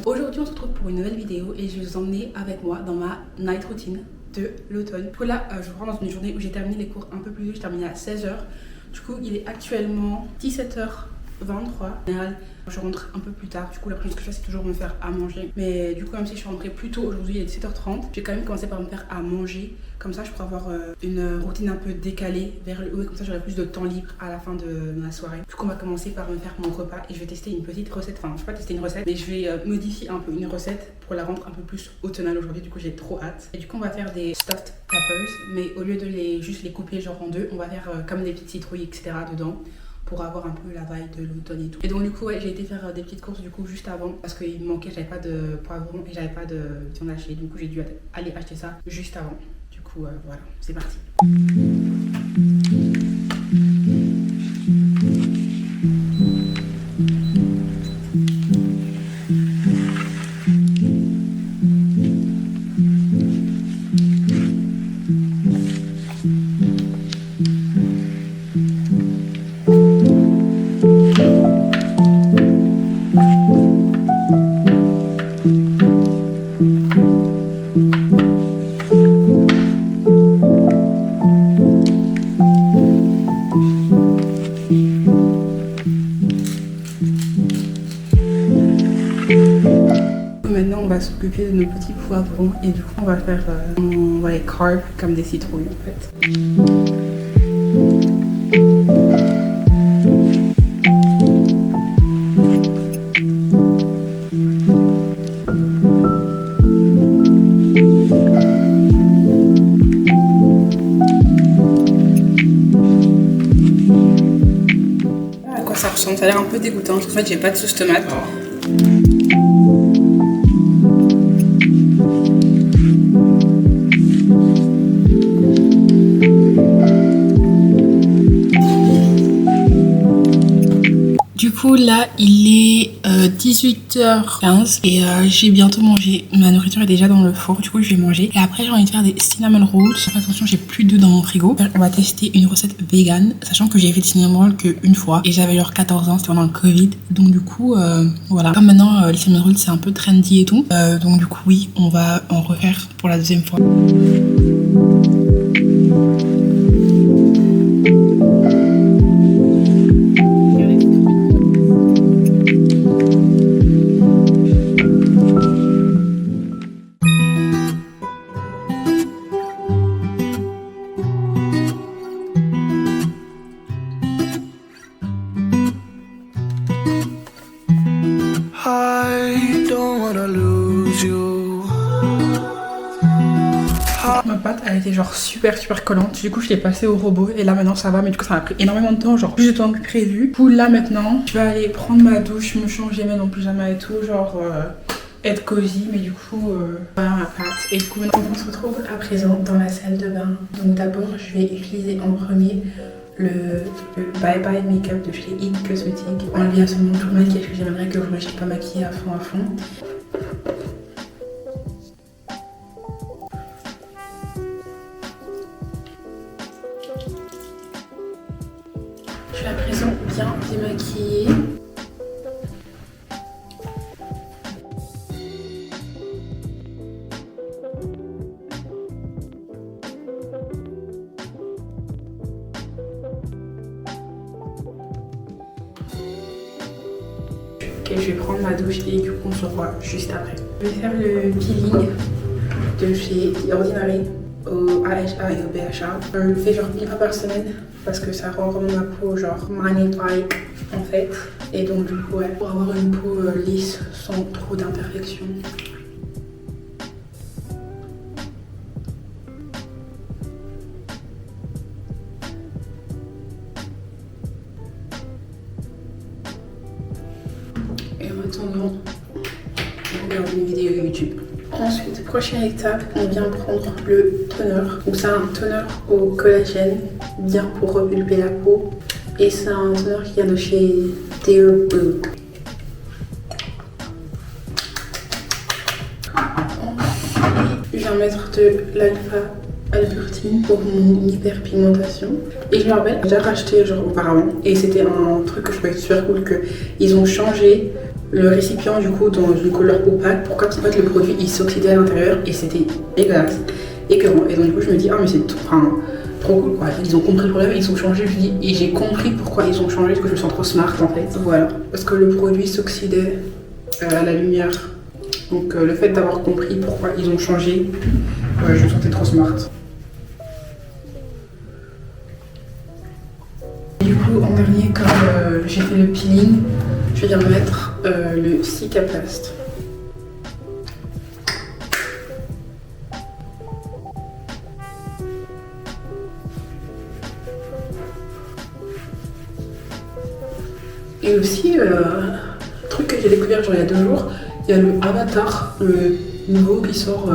Aujourd'hui on se retrouve pour une nouvelle vidéo et je vais vous emmener avec moi dans ma night routine de l'automne. Du coup là je vous rends dans une journée où j'ai terminé les cours un peu plus tôt, j'ai terminé à 16h. Du coup il est actuellement 17h23. En général je rentre un peu plus tard, du coup la première chose que je fais c'est toujours me faire à manger. Mais du coup même si je suis rentrée plus tôt aujourd'hui, il est 17h30, j'ai quand même commencé par me faire à manger. Comme ça je pourrais avoir une routine un peu décalée vers le haut et comme ça j'aurai plus de temps libre à la fin de ma soirée. Du coup on va commencer par me faire mon repas et je vais tester une petite recette, enfin je vais pas tester une recette mais je vais modifier un peu une recette pour la rendre un peu plus automnale aujourd'hui. Du coup j'ai trop hâte. Et du coup on va faire des stuffed peppers mais au lieu de juste les couper genre en deux, on va faire comme des petites citrouilles etc dedans, pour avoir un peu la vibe de l'automne et tout. Et donc du coup ouais, j'ai été faire des petites courses du coup juste avant parce qu'il me manquait, j'avais pas de poivron et j'avais pas de viande hachée. Du coup j'ai dû aller acheter ça juste avant. Du coup voilà, c'est parti. Maintenant on va s'occuper de nos petits poivrons et du coup on va faire les carbs comme des citrouilles en fait. À quoi ça ressemble? Ça a l'air un peu dégoûtant parce qu'en fait j'ai pas de sauce tomate. Du coup là il est 18h15 et j'ai bientôt mangé, ma nourriture est déjà dans le four, du coup je vais manger et après j'ai envie de faire des cinnamon rolls. Attention j'ai plus d'œufs dans mon frigo, on va tester une recette vegan sachant que j'ai fait des cinnamon rolls qu'une fois et j'avais genre 14 ans, c'était pendant le Covid, donc du coup voilà, comme maintenant les cinnamon rolls c'est un peu trendy et tout, donc du coup oui on va en refaire pour la deuxième fois. Ma pâte elle était genre super collante, du coup je l'ai passée au robot et là maintenant ça va, mais du coup ça m'a pris énormément de temps, genre plus de temps que prévu. Du coup là maintenant je vais aller prendre ma douche, me changer, mettre mon pyjama et tout, genre être cosy, mais du coup voilà ma pâte. Et du coup maintenant on se retrouve à présent dans la salle de bain. Donc d'abord je vais utiliser en premier le Bye Bye Makeup de chez It Cosmetics. Enlever absolument tout le maquillage que j'aimerais que vous ne restiez pas maquillée à fond. Je suis à présent bien démaquillée. Ok, je vais prendre ma douche et du coup on se revoit juste après. Je vais faire le peeling de chez The Ordinary au AHA et au BHA. Je le fais genre une fois par semaine parce que ça rend vraiment ma peau genre magnifique en fait. Et donc du coup ouais, pour avoir une peau lisse sans trop d'imperfections. Et en attendant, on regarde une vidéo YouTube. Ensuite, prochaine étape, on vient prendre le toner. Donc c'est un toner au collagène, bien pour repulper la peau. Et c'est un toner qui vient de chez Dear Blue. Ensuite, je viens mettre de l'alpha Albertine pour mon hyperpigmentation. Et je me rappelle, j'ai déjà racheté genre auparavant. Et c'était un truc que je trouvais super cool, qu'ils ont changé le récipient du coup dans une couleur opaque pour qu'en fait le produit il s'oxydait à l'intérieur et c'était dégueulasse, écœurant. Et donc du coup je me dis ah mais c'est trop cool quoi, ils ont compris le problème, ils ont changé, je dis, et j'ai compris pourquoi ils ont changé, parce que je me sens trop smart en fait, voilà, parce que le produit s'oxydait à la lumière, donc le fait d'avoir compris pourquoi ils ont changé, je me sentais trop smart. Du coup en dernier, comme j'ai fait le peeling, je viens mettre le Cicaplast. Et aussi, truc que j'ai découvert genre il y a 2 jours, il y a le Avatar, le nouveau qui sort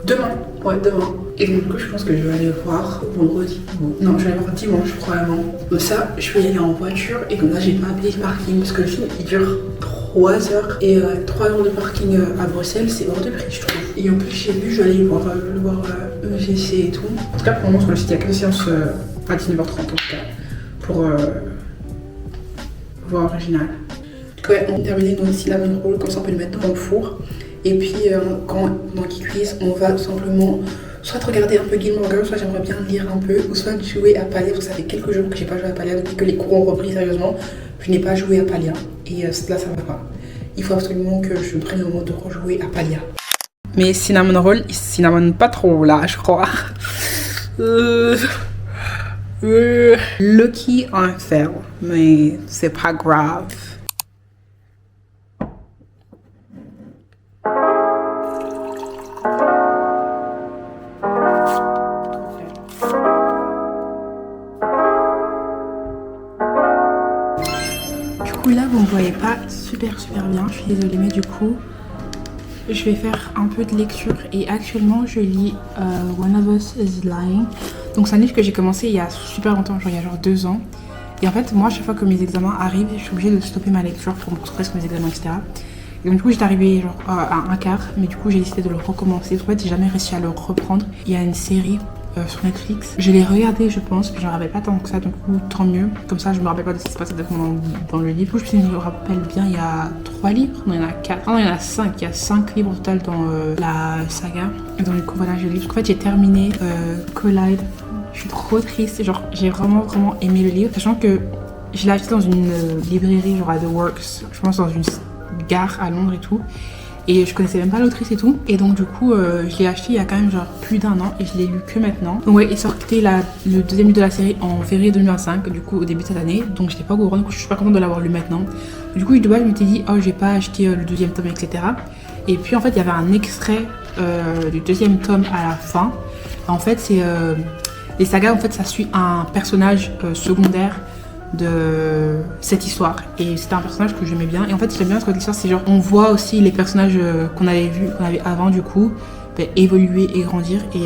demain. Ouais, demain. Et donc du coup je pense que je vais aller voir vendredi. Non, je vais aller voir dimanche probablement. Donc ça, je vais y aller en voiture et donc là j'ai pas appelé le parking parce que le film il dure 3 heures. Et 3 heures de parking à Bruxelles, c'est hors de prix je trouve. Et en plus j'ai vu, je vais aller voir EGC et tout. En tout cas pour le moment sur le site il n'y a que séance à 19h30 en tout cas. Pour voix originale. Ouais, on a terminé nos cinnamon rolls, comme ça on peut le mettre dans le four. Et puis pendant qu'ils cuisent, on va tout simplement soit regarder un peu Gilmore Girls, soit j'aimerais bien lire un peu, ou soit jouer à Palia, parce que ça fait quelques jours que j'ai pas joué à Palia, depuis que les cours ont repris sérieusement, je n'ai pas joué à Palia. Et là ça va pas. Il faut absolument que je prenne le moment de rejouer à Palia. Mais cinnamon roll, il cinnamon pas trop là, je crois. Lucky un fail, mais c'est pas grave. Du coup là vous ne voyez pas super bien, je suis désolée, mais du coup je vais faire un peu de lecture et actuellement je lis One of Us is Lying. Donc c'est un livre que j'ai commencé il y a super longtemps, genre il y a genre 2 ans. Et en fait moi à chaque fois que mes examens arrivent, je suis obligée de stopper ma lecture pour me concentrer sur mes examens, etc. Et donc du coup j'étais arrivée genre à un quart, mais du coup j'ai décidé de le recommencer. En fait j'ai jamais réussi à le reprendre. Il y a une série sur Netflix. Je l'ai regardé je pense, mais je me rappelle pas tant que ça, donc tant mieux. Comme ça je me rappelle pas de ce qui se passe exactement dans le livre. Je me rappelle bien, il y a 3 livres, non il y en a 4. Ah non il y en a 5, il y a 5 livres au total dans la saga. Et donc du coup voilà je lis. En fait j'ai terminé Collide. Je suis trop triste, genre j'ai vraiment aimé le livre, sachant que je l'ai acheté dans une librairie genre à The Works, je pense dans une gare à Londres et tout. Et je connaissais même pas l'autrice et tout. Et donc du coup je l'ai acheté il y a quand même genre plus d'1 an et je l'ai lu que maintenant. Donc ouais, il sortait le deuxième livre de la série en février 2025, du coup au début de cette année. Donc j'étais pas au courant, du coup je suis pas contente de l'avoir lu maintenant. Du coup de base je m'étais dit oh j'ai pas acheté le 2e tome etc. Et puis en fait il y avait un extrait du 2e tome à la fin. En fait c'est les sagas en fait ça suit un personnage secondaire de cette histoire et c'était un personnage que j'aimais bien. Et en fait j'aime bien parce que l'histoire c'est genre on voit aussi les personnages qu'on avait avant du coup évoluer et grandir et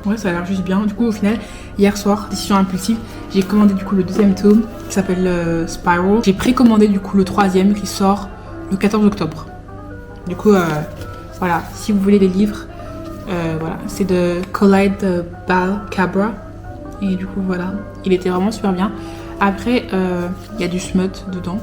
ouais ça a l'air juste bien. Du coup au final hier soir, décision impulsive, j'ai commandé du coup le 2e tome qui s'appelle Spiral. J'ai précommandé du coup le 3e qui sort le 14 octobre. Du coup voilà, si vous voulez les livres voilà, c'est de Collide Bal Cabra et du coup voilà, il était vraiment super bien. Après il y a du smut dedans.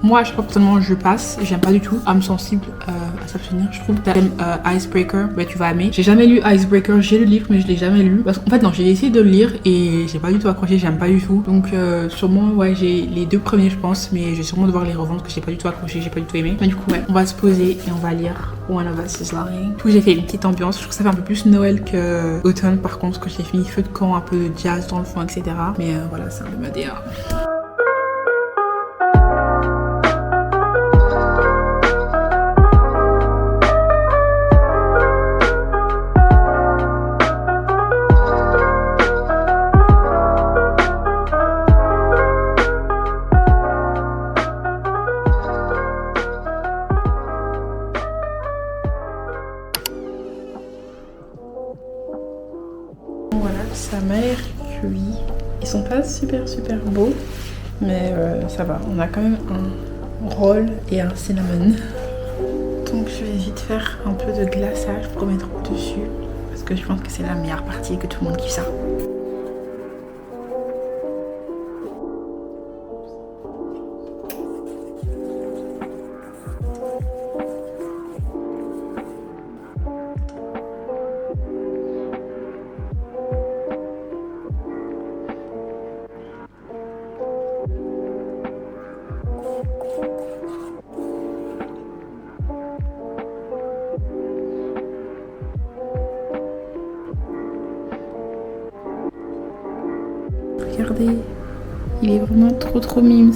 Moi à chaque fois personnellement je passe, j'aime pas du tout, âme sensible à s'abstenir. Je trouve que t'aimes Icebreaker, bah tu vas aimer. J'ai jamais lu Icebreaker, j'ai le livre mais je l'ai jamais lu. Parce qu'en fait non, j'ai essayé de le lire et j'ai pas du tout accroché, j'aime pas du tout. Donc sûrement ouais j'ai les 2 premiers je pense, mais je vais sûrement devoir les revendre parce que j'ai pas du tout accroché, j'ai pas du tout aimé. Mais du coup ouais, on va se poser et on va lire One of Us is Lying. Du coup j'ai fait une petite ambiance, je trouve que ça fait un peu plus Noël que automne par contre, parce que j'ai fini feu de camp, un peu de jazz dans le fond etc. Mais voilà, c'est un peu ma DA. Voilà, ça m'a l'air cuit. Ils sont pas super beaux, mais ça va. On a quand même un roll et un cinnamon. Donc je vais vite faire un peu de glaçage pour mettre au-dessus, parce que je pense que c'est la meilleure partie et que tout le monde kiffe ça. Regardez, il est vraiment trop mimes.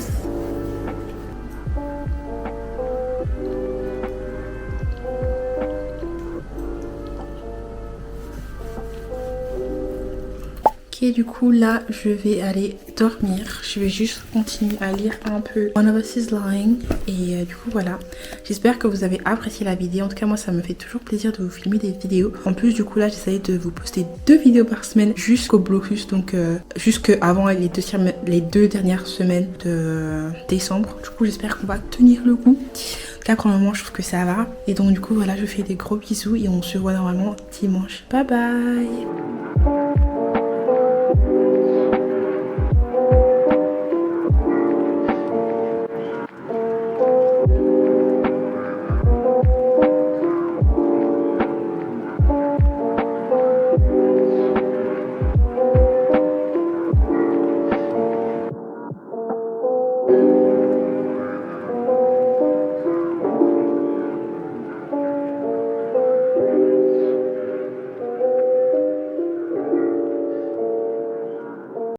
Ok, du coup là je vais aller dormir. Je vais juste continuer à lire un peu One of Us is Lying. Et du coup voilà, j'espère que vous avez apprécié la vidéo. En tout cas moi ça me fait toujours plaisir de vous filmer des vidéos. En plus du coup là j'essaie de vous poster 2 vidéos par semaine jusqu'au blocus. Donc jusqu'avant les 2 dernières semaines de décembre. Du coup j'espère qu'on va tenir le coup. Là pour le moment je trouve que ça va. Et donc du coup voilà, je fais des gros bisous et on se voit normalement dimanche. Bye bye.